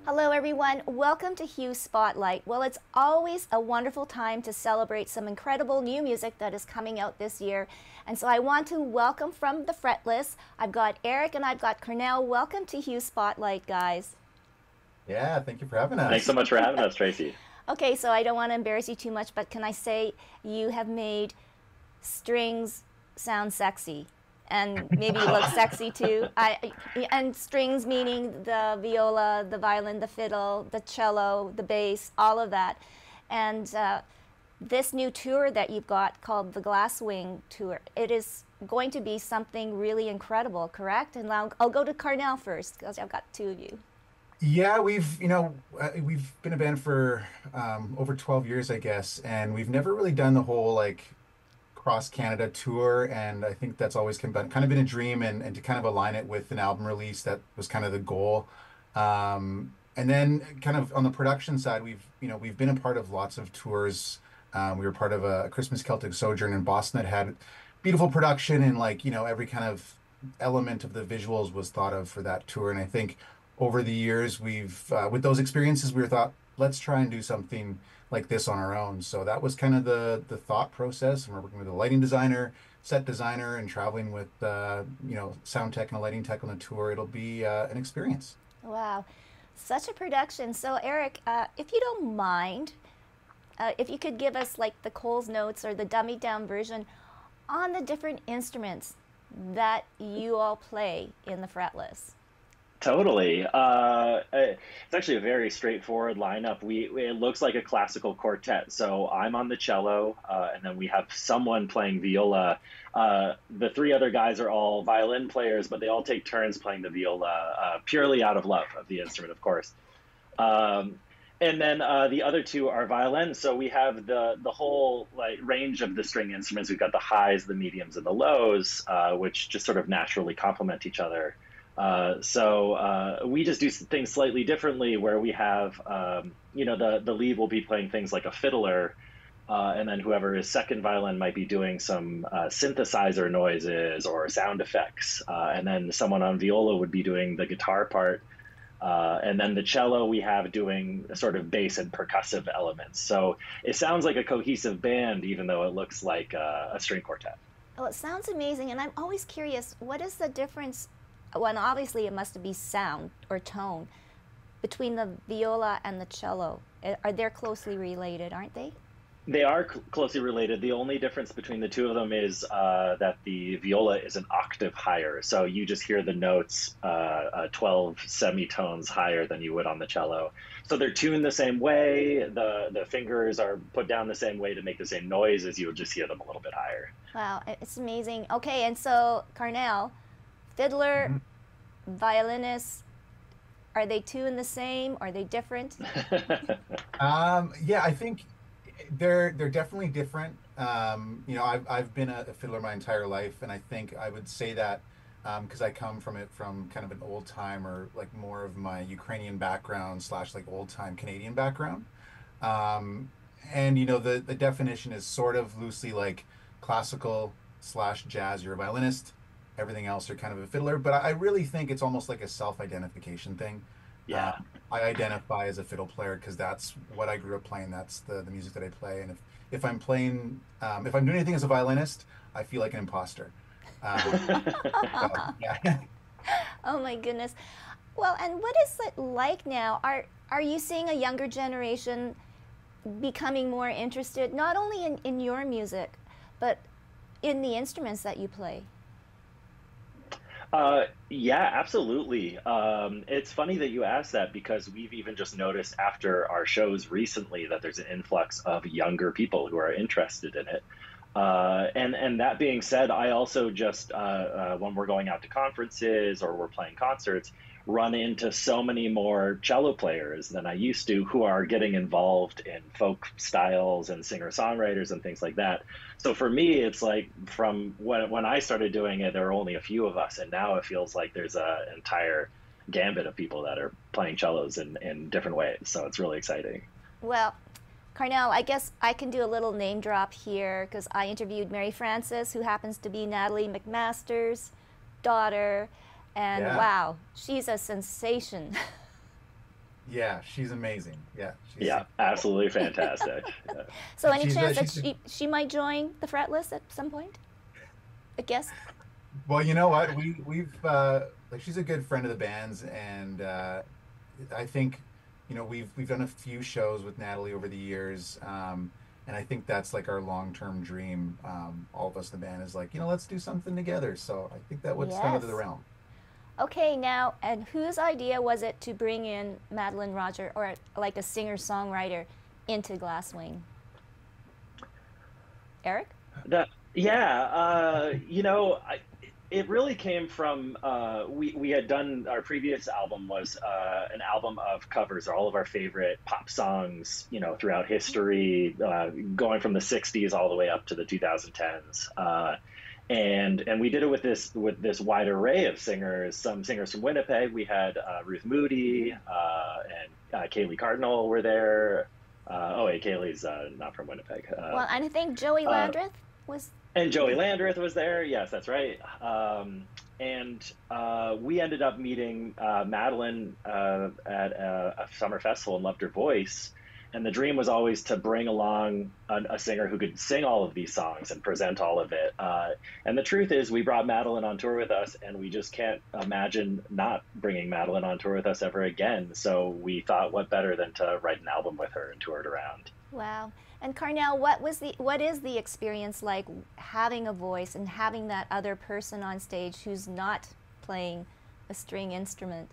Hello everyone, welcome to Hue Spotlight. Well, it's always a wonderful time to celebrate some incredible new music that is coming out this year. And so I want to welcome from the Fretless, I've got Eric and I've got Karrnel. Welcome to Hue Spotlight, guys. Yeah, thank you for having Thanks so us. much for having us, Tracy. Okay, so I don't want to embarrass you too much, but can I say you have made strings sound sexy? And maybe look sexy too. And strings meaning the viola, the violin, the fiddle, the cello, the bass, all of that. And this new tour that you've got called the Glasswing tour, it is going to be something really incredible, correct? And I'll go to Karrnel first because I've got two of you. Yeah, we've been a band for over 12 years, I guess, and we've never really done the whole like cross Canada tour, and I think that's always kind of been a dream, and to kind of align it with an album release, that was kind of the goal. And then kind of on the production side, we've been a part of lots of tours. We were part of a Christmas Celtic sojourn in Boston that had beautiful production, and like, every kind of element of the visuals was thought of for that tour. And I think over the years, we've with those experiences, we were thought, let's try and do something like this on our own. So that was kind of the thought process. And we're working with a lighting designer, set designer, and traveling with sound tech and a lighting tech on the tour. It'll be an experience. Wow, such a production. So Eric, if you don't mind, if you could give us like the Coles notes or the dummied down version on the different instruments that you all play in the Fretless. Totally. It's actually a very straightforward lineup. It looks like a classical quartet. So I'm on the cello, and then we have someone playing viola. The three other guys are all violin players, but they all take turns playing the viola, purely out of love of the instrument, of course. And then the other two are violin. So we have the whole like range of the string instruments. We've got the highs, the mediums, and the lows, which just sort of naturally complement each other. So we just do things slightly differently, where we have, the lead will be playing things like a fiddler, and then whoever is second violin might be doing some synthesizer noises or sound effects, and then someone on viola would be doing the guitar part, and then the cello we have doing sort of bass and percussive elements. So it sounds like a cohesive band, even though it looks like a string quartet. Well, it sounds amazing, and I'm always curious, what is the difference? Well, obviously it must be sound or tone between the viola and the cello. Are they closely related, aren't they? They are closely related. The only difference between the two of them is that the viola is an octave higher. So you just hear the notes 12 semitones higher than you would on the cello. So they're tuned the same way. The fingers are put down the same way to make the same noise, as you would just hear them a little bit higher. Wow, it's amazing. Okay, and so Karrnel, fiddler, violinist, are they two in the same? Are they different? Yeah, I think they're definitely different. I've been a fiddler my entire life, and I think I would say that because I come from kind of an old time, or like more of my Ukrainian background slash like old time Canadian background. And the definition is sort of loosely like classical slash jazz. You're a violinist. Everything else are kind of a fiddler, but I really think it's almost like a self-identification thing. Yeah. I identify as a fiddle player because that's what I grew up playing. That's the music that I play. And if I'm playing, if I'm doing anything as a violinist, I feel like an imposter. Yeah. Oh my goodness. Well, and what is it like now? Are you seeing a younger generation becoming more interested, not only in your music, but in the instruments that you play? Yeah, absolutely. It's funny that you asked that, because we've even just noticed after our shows recently that there's an influx of younger people who are interested in it. And that being said, I also just, when we're going out to conferences or we're playing concerts, run into so many more cello players than I used to, who are getting involved in folk styles and singer-songwriters and things like that. So for me, it's like from when I started doing it, there were only a few of us, and now it feels like there's an entire gambit of people that are playing cellos in different ways. So it's really exciting. Well, Karrnel, I guess I can do a little name drop here because I interviewed Mary Frances, who happens to be Natalie McMaster's daughter, and Yeah. wow, she's a sensation. Yeah, she's amazing. Yeah, she's Yeah, absolutely fantastic. Yeah. So any she's chance that she's she might join the Fretless at some point? A guest? well, you know what? We've like she's a good friend of the band's, and I think, we've done a few shows with Natalie over the years, and I think that's like our long-term dream. All of us in the band is like, let's do something together. So I think that would step into the Yes. realm. Okay, now, and whose idea was it to bring in Madeleine Roger, or like a singer-songwriter, into Glasswing? Eric? That yeah, it really came from we had done our previous album was an album of covers, all of our favorite pop songs, throughout history, going from the '60s all the way up to the 2010s. And we did it with this wide array of singers. Some singers from Winnipeg. We had Ruth Moody and Kaylee Karrnel were there. Oh, wait, Kaylee's not from Winnipeg. Well, and I think Joey Landreth was. And Joey Landreth was there. Yes, that's right. And we ended up meeting Madeleine at a summer festival and loved her voice. And the dream was always to bring along a singer who could sing all of these songs and present all of it. And the truth is, we brought Madeleine on tour with us, and we just can't imagine not bringing Madeleine on tour with us ever again. So we thought, what better than to write an album with her and tour it around. Wow. And Karrnel, what is the experience like having a voice and having that other person on stage who's not playing a string instrument?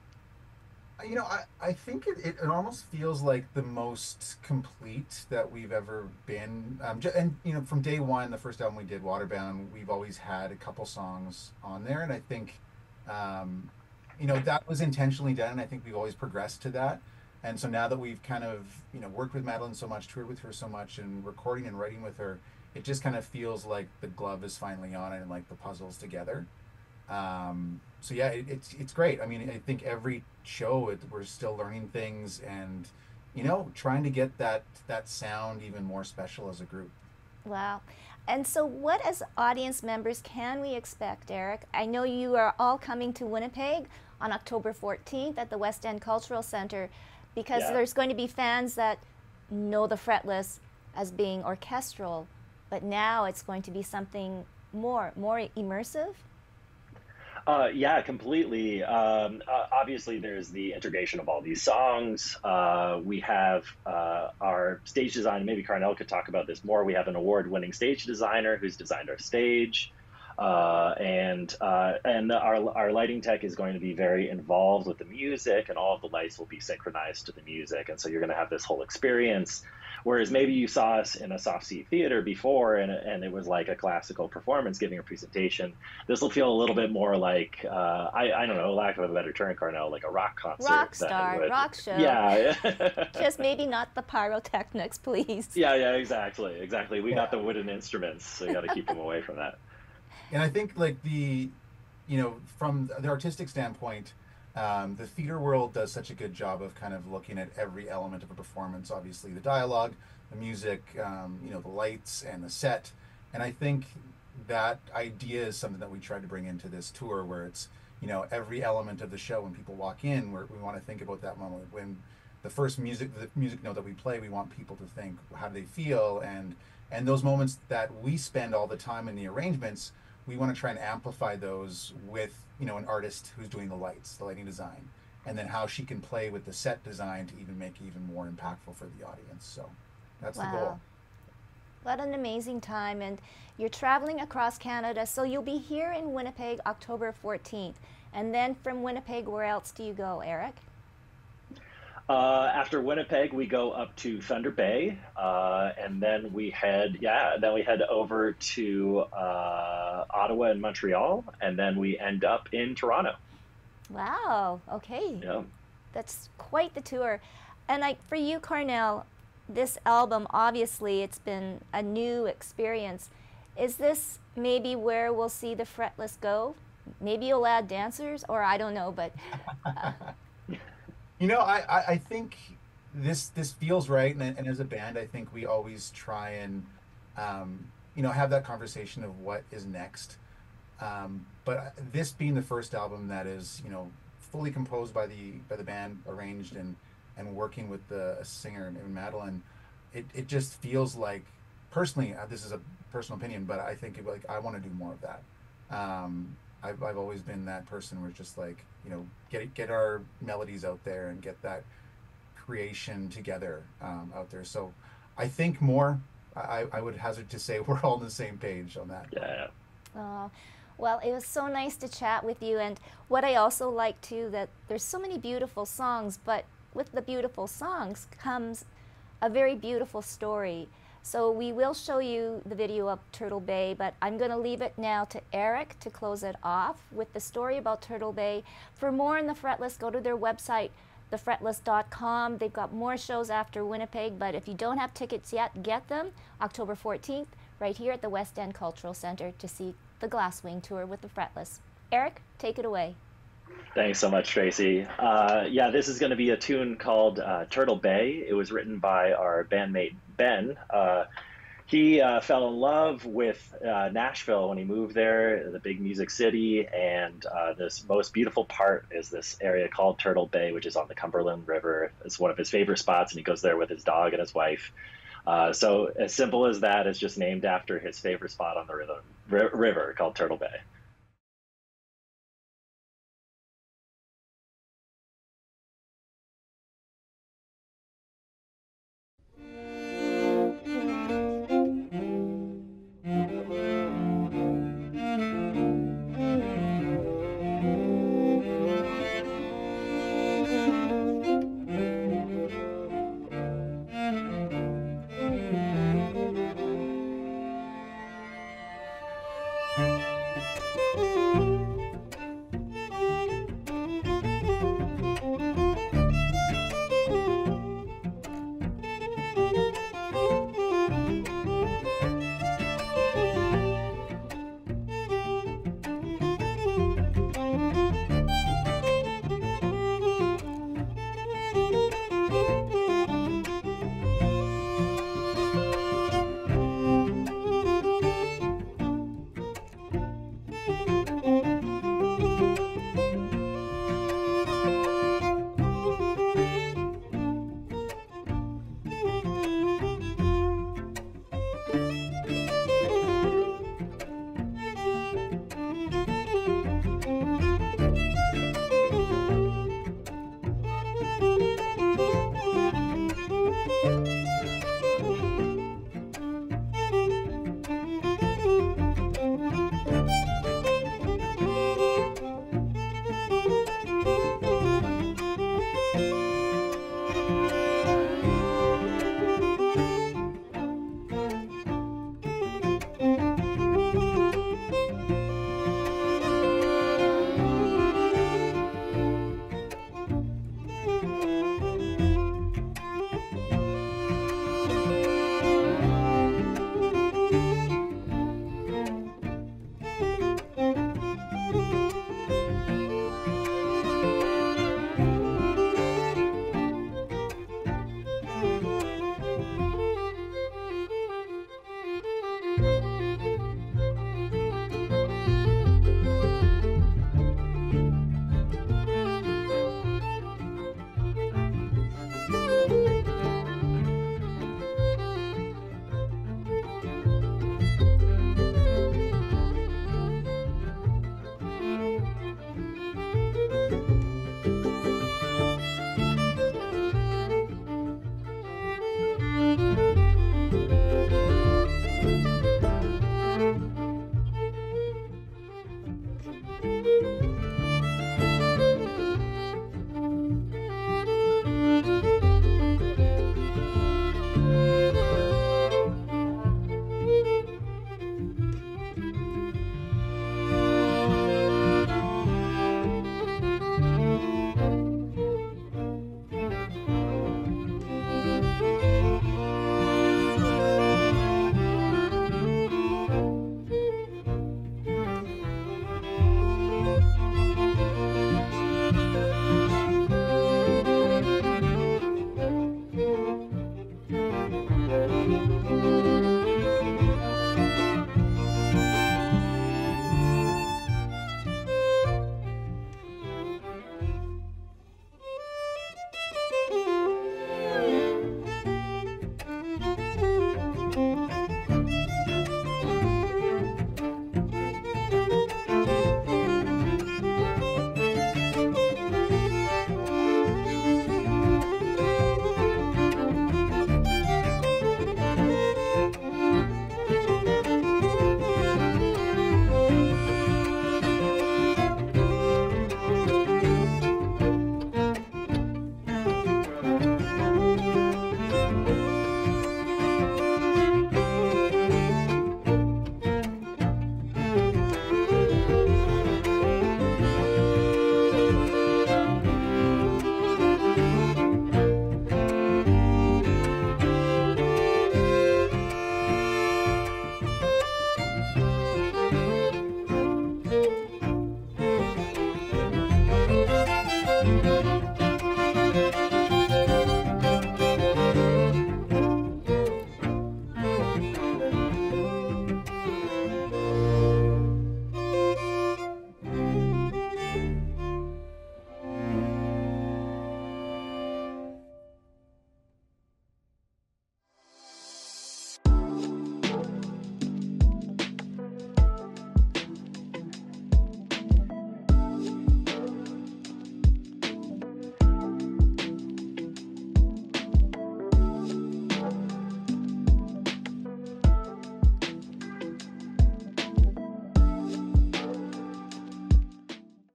I think it almost feels like the most complete that we've ever been. And, from day one, the first album we did, Waterbound, we've always had a couple songs on there. And I think, that was intentionally done. And I think we've always progressed to that. And so now that we've kind of, worked with Madeleine so much, toured with her so much, and recording and writing with her, it just kind of feels like the glove is finally on it and like the puzzle's together. So yeah, it's great. I mean, I think every show we're still learning things and, trying to get that sound even more special as a group. Wow. And so what, as audience members, can we expect, Eric? I know you are all coming to Winnipeg on October 14th at the West End Cultural Center, because Yeah. there's going to be fans that know the Fretless as being orchestral, but now it's going to be something more immersive. Yeah, completely. Obviously, there's the integration of all these songs. We have our stage design. Maybe Karrnel could talk about this more. We have an award-winning stage designer who's designed our stage, and our lighting tech is going to be very involved with the music, and all of the lights will be synchronized to the music. And so you're going to have this whole experience. Whereas maybe you saw us in a soft seat theater before, and it was like a classical performance giving a presentation. This will feel a little bit more like, I don't know, lack of a better term, Karrnel, like a rock concert. Rock star, rock show. Yeah. Just maybe not the pyrotechnics, please. Yeah, exactly. We got the wooden instruments, so you got to keep them away from that. And I think like from the artistic standpoint, the theater world does such a good job of kind of looking at every element of a performance. Obviously, the dialogue, the music, the lights and the set. And I think that idea is something that we tried to bring into this tour, where it's, every element of the show. When people walk in, we want to think about that moment when the music note that we play. We want people to think, how do they feel, and those moments that we spend all the time in the arrangements, we want to try and amplify those with, an artist who's doing the lights, the lighting design, and then how she can play with the set design to even make it even more impactful for the audience. So that's the goal. What an amazing time. And you're traveling across Canada, so you'll be here in Winnipeg October 14th. And then from Winnipeg, where else do you go, Eric? After Winnipeg, we go up to Thunder Bay, and then we head over to Ottawa and Montreal, and then we end up in Toronto. Wow. Okay. Yeah. That's quite the tour. And for you, Karrnel, this album, obviously, it's been a new experience. Is this maybe where we'll see the Fretless go? Maybe you'll add dancers, or I don't know, but... I think this feels right, and as a band, I think we always try and have that conversation of what is next. But this being the first album that is fully composed by the band, arranged and working with a singer named Madeleine, it just feels like, personally, this is a personal opinion, but I think like I want to do more of that. I've always been that person where it's just like, you know, get our melodies out there and get that creation together out there. So I think more. I would hazard to say we're all on the same page on that. Yeah. Well, it was so nice to chat with you. And what I also like too, that there's so many beautiful songs, but with the beautiful songs comes a very beautiful story. So we will show you the video of Turtle Bay, but I'm going to leave it now to Eric to close it off with the story about Turtle Bay. For more on the Fretless, go to their website, thefretless.com. They've got more shows after Winnipeg, but if you don't have tickets yet, get them October 14th right here at the West End Cultural Center to see the Glasswing tour with the Fretless. Eric, take it away. Thanks so much, Tracy. Yeah, this is going to be a tune called Turtle Bay. It was written by our bandmate, Ben. He fell in love with Nashville when he moved there, the big music city, and this most beautiful part is this area called Turtle Bay, which is on the Cumberland River. It's one of his favorite spots, and he goes there with his dog and his wife. So as simple as that, it's just named after his favorite spot on the river called Turtle Bay.